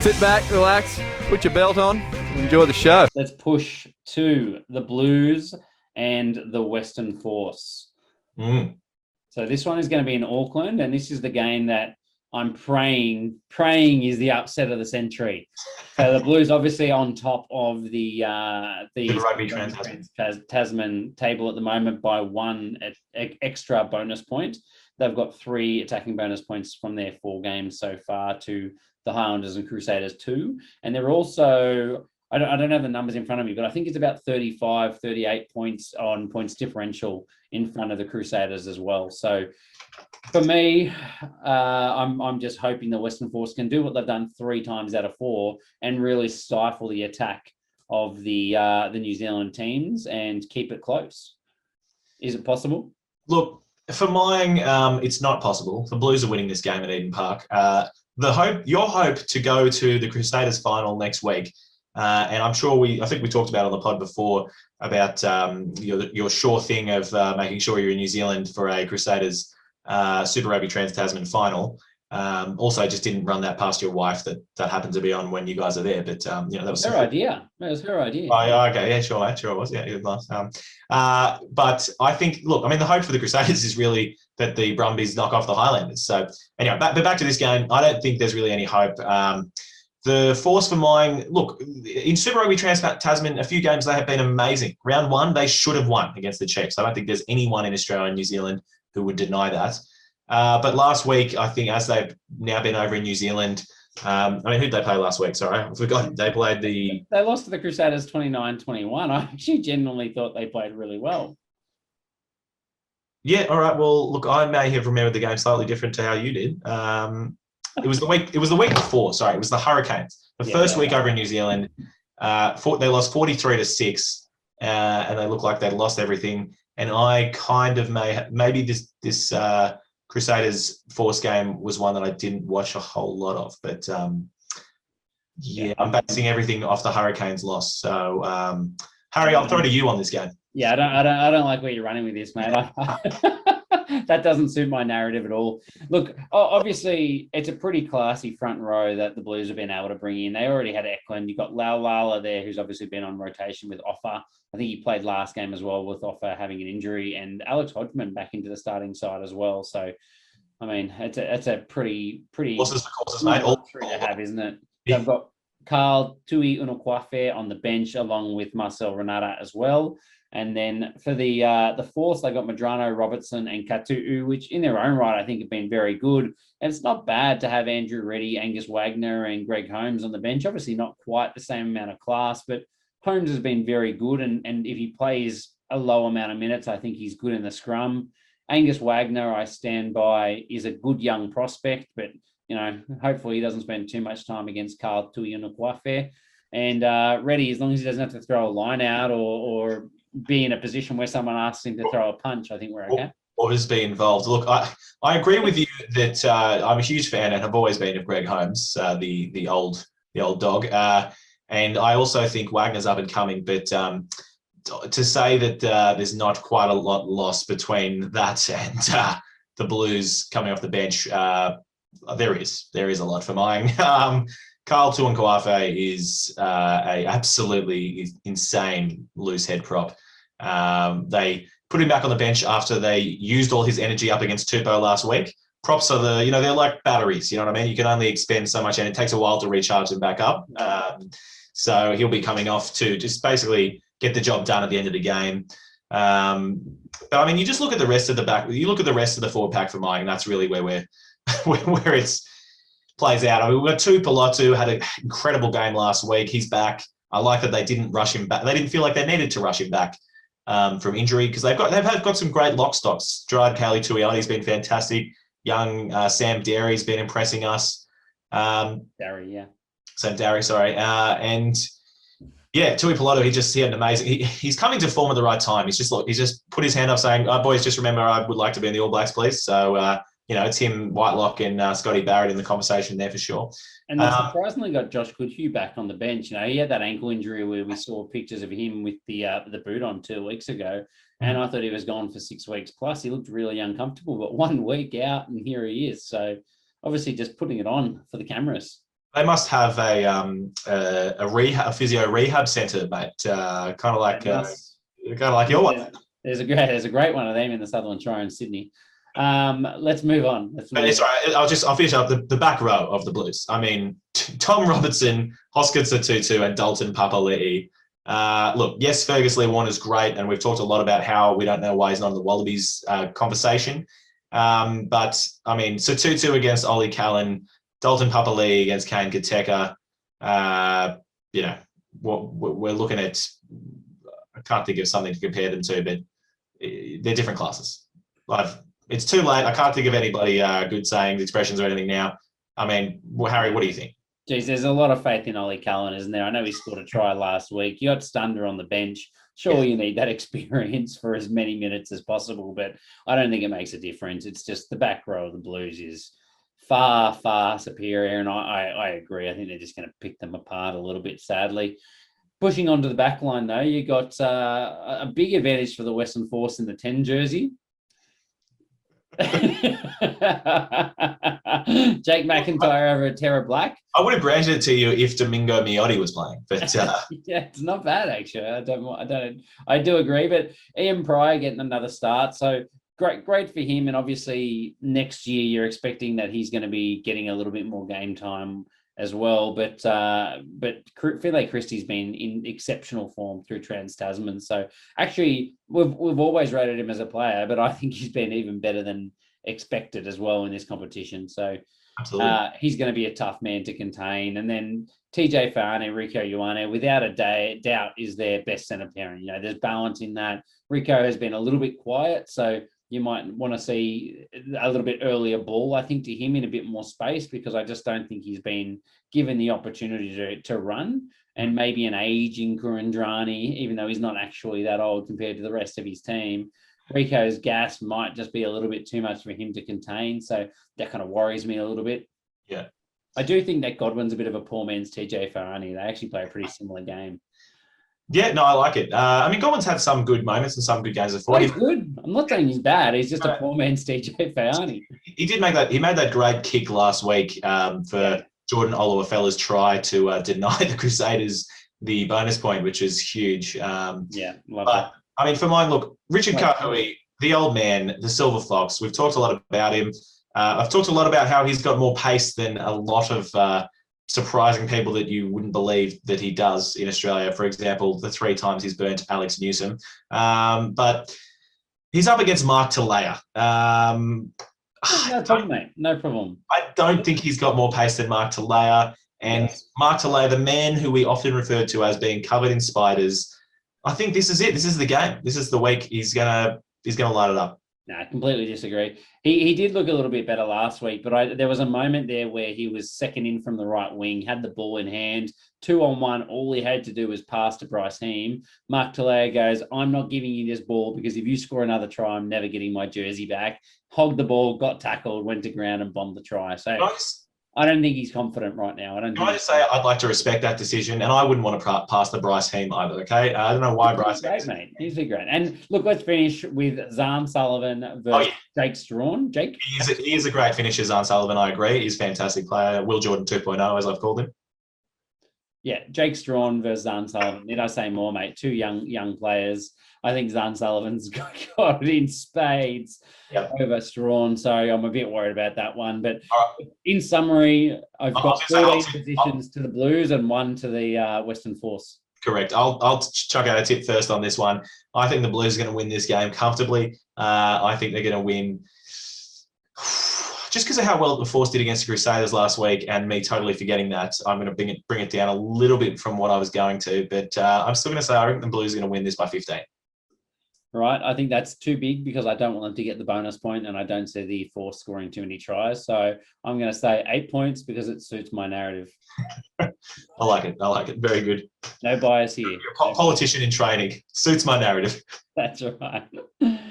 Sit back, relax, put your belt on, and enjoy the show. Let's push to the Blues and the Western Force. So this one is going to be in Auckland, and this is the game that I'm praying is the upset of the century. So the Blues obviously on top of the Super Rugby Trans Tasman table at the moment by one extra bonus point. They've got 3 attacking bonus points from their 4 games so far to the Highlanders and Crusaders 2. And they're also, I don't have the numbers in front of me, but I think it's about 35, 38 points on points differential in front of the Crusaders as well. So for me, I'm just hoping the Western Force can do what they've done 3 times out of 4 and really stifle the attack of the New Zealand teams and keep it close. Is it possible? Look, for mine, it's not possible. The Blues are winning this game at Eden Park. Your hope to go to the Crusaders final next week, and I'm sure I think we talked about on the pod before about your sure thing of making sure you're in New Zealand for a Crusaders Super Rugby Trans Tasman final. Also, just didn't run that past your wife that happened to be on when you guys are there. But that was her idea. That was her idea. Oh, okay, yeah, sure, mate, sure it was. Yeah, it was nice. But I think, look, I mean, the hope for the Crusaders is really that the Brumbies knock off the Highlanders. So anyway, back to this game. I don't think there's really any hope. The Force for mine, look, in Super Rugby Trans Tasman, a few games they have been amazing. Round 1, they should have won against the Chiefs. I don't think there's anyone in Australia and New Zealand who would deny that. But last week, I think as they've now been over in New Zealand, who'd they play last week? Sorry, I forgot. They played They lost to the Crusaders 29-21. I actually genuinely thought they played really well. Yeah, all right. Well, look, I may have remembered the game slightly different to how you did. It was the week before. Sorry, it was the Hurricanes. The first week over in New Zealand, they lost 43-6, and they looked like they'd lost everything. And I kind of maybe this Crusaders Force game was one that I didn't watch a whole lot of, but I'm basing everything off the Hurricanes loss. So Harry, I'll throw to you on this game. Yeah, I don't like where you're running with this, mate. That doesn't suit my narrative at all. Look, obviously, it's a pretty classy front row that the Blues have been able to bring in. They already had Eklund. You've got Lala there, who's obviously been on rotation with Offa. I think he played last game as well with Offa having an injury, and Alex Hodgman back into the starting side as well. So, I mean, it's a pretty Horses for courses, mate. All three to have, isn't it? They've got Carl Tui Unokwafe on the bench along with Marcel Renata as well. And then for the Force, they got Madrano, Robertson, and Katu'u, which in their own right, I think have been very good. And it's not bad to have Andrew Reddy, Angus Wagner, and Greg Holmes on the bench. Obviously not quite the same amount of class, but Holmes has been very good. And if he plays a low amount of minutes, I think he's good in the scrum. Angus Wagner, I stand by, is a good young prospect, but hopefully he doesn't spend too much time against Carl Tuiunukwafe. And Reddy, as long as he doesn't have to throw a line out or be in a position where someone asks him to throw a punch, I think we're okay. Or just be involved. Look, I agree with you that I'm a huge fan and have always been of Greg Holmes, the old dog. And I also think Wagner's up and coming, but to say that there's not quite a lot lost between that and the Blues coming off the bench, there is a lot for mine. Carl Tuiunukwafe is a absolutely insane loose head prop. They put him back on the bench after they used all his energy up against Tupou last week. Props are they're like batteries, you know what I mean? You can only expend so much and it takes a while to recharge them back up. So he'll be coming off to just basically get the job done at the end of the game. But I mean, you just look at the rest of the back, you look at the rest of the forward pack for mine, and that's really where where it's plays out. I mean, we've got Tuipulotu, had an incredible game last week. He's back. I like that they didn't rush him back. They didn't feel like they needed to rush him back from injury because they've got some great lock stocks. Gerard Kelly Tuiali's been fantastic. Young Sam Derry's been impressing us. Sam Derry, sorry. And yeah, Tuipulotu, he had an amazing. He's coming to form at the right time. He's just put his hand up saying, "Oh, boys, just remember, I would like to be in the All Blacks, please." So. It's him, Whitelock, and Scotty Barrett in the conversation there for sure. And they surprisingly got Josh Goodhue back on the bench. He had that ankle injury where we saw pictures of him with the boot on 2 weeks ago, and I thought he was gone for 6 weeks plus. He looked really uncomfortable, but 1 week out, and here he is. So obviously just putting it on for the cameras. They must have a physio rehab centre, mate. Kind of like your one. There's a great one of them in the Sutherland Shire in Sydney. Let's move on. But it's all right. I'll finish up the back row of the Blues. I mean, Tom Robertson, Hoskins Tutu, and Dalton Papali'i. Look, yes, Fergus Lee Warner's great, and we've talked a lot about how we don't know why he's not in the Wallabies conversation. But I mean, Tutu against Ollie Callan, Dalton Papali'i against Kane Kateka. We're looking at. I can't think of something to compare them to, but they're different classes. It's too late. I can't think of anybody good sayings, expressions, or anything now. I mean, Harry, what do you think? Geez, there's a lot of faith in Ollie Callan, isn't there? I know he scored a try last week. You got Stunder on the bench. Sure, you need that experience for as many minutes as possible, but I don't think it makes a difference. It's just the back row of the Blues is far, far superior, and I agree. I think they're just going to pick them apart a little bit, sadly. Pushing on to the back line, though, you got a big advantage for the Western Force in the 10 jersey. Jake McIntyre over at Terra Black. I would have granted it to you if Domingo Miotti was playing, but yeah, it's not bad actually. I do agree, but Ian Pryor getting another start, so great for him. And obviously next year you're expecting that he's going to be getting a little bit more game time as well. But Finlay Christie's been in exceptional form through Trans Tasman. So actually, we've always rated him as a player, but I think he's been even better than expected as well in this competition. So he's going to be a tough man to contain. And then TJ Fa'ane, Rico Ioane, without a doubt, is their best centre pairing. You know, there's balance in that. Rico has been a little bit quiet, so you might want to see a little bit earlier ball, I think, to him in a bit more space, because I just don't think he's been given the opportunity to run. And maybe an aging Kurandrani, even though he's not actually that old compared to the rest of his team. Rico's gas might just be a little bit too much for him to contain. So that kind of worries me a little bit. Yeah. I do think that Godwin's a bit of a poor man's TJ Fa'ane. They actually play a pretty similar game. Yeah, no, I like it. I mean, Godwin's had some good moments and some good games before. He's good. I'm not saying he's bad. He's just a poor man's TJ Fa'ane. He did make that. He made that great kick last week for Jordan Oluwafela's try to deny the Crusaders the bonus point, which is huge. Love that. I mean, for mine, look, Richard Kahui, the old man, the Silver Fox. We've talked a lot about him. I've talked a lot about how he's got more pace than a lot of surprising people that you wouldn't believe that he does in Australia. For example, the 3 times he's burnt Alex Newsom. But he's up against Mark Talea. No problem, mate. No problem. I don't think he's got more pace than Mark Talea. And Mark Talea, the man who we often refer to as being covered in spiders, I think this is it. This is the game. This is the week he's gonna light it up. No, I completely disagree. He did look a little bit better last week, but there was a moment there where he was second in from the right wing, had the ball in hand, 2-on-1. All he had to do was pass to Bryce Heem. Mark Talea goes, I'm not giving you this ball because if you score another try, I'm never getting my jersey back. Hogged the ball, got tackled, went to ground and bombed the try. So I don't think he's confident right now. Can I just say I'd like to respect that decision, and I wouldn't want to pass the Bryce Heem either, okay? I don't know why Bryce Heem. Great, mate. He's great. And look, let's finish with Zahn Sullivan versus Jake Strawn. Jake? He is a great finisher, Zahn Sullivan, I agree. He's a fantastic player. Will Jordan 2.0, as I've called him. Yeah, Jake Strawn versus Zahn Sullivan. Need I say more, mate? 2 young players. I think Zahn Sullivan's got it in spades over Strawn, so I'm a bit worried about that one. But in summary, I've got 14 positions to the Blues and 1 to the Western Force. Correct. I'll chuck out a tip first on this one. I think the Blues are going to win this game comfortably. I think they're going to win just because of how well the Force did against the Crusaders last week, and me totally forgetting that. I'm going to bring it down a little bit from what I was going to, but I'm still going to say I think the Blues are going to win this by 15. Right, I think that's too big because I don't want them to get the bonus point, and I don't see the Force scoring too many tries. So I'm going to say 8 points because it suits my narrative. I like it. Very good. No bias here. You're a politician in training. Suits my narrative. That's right.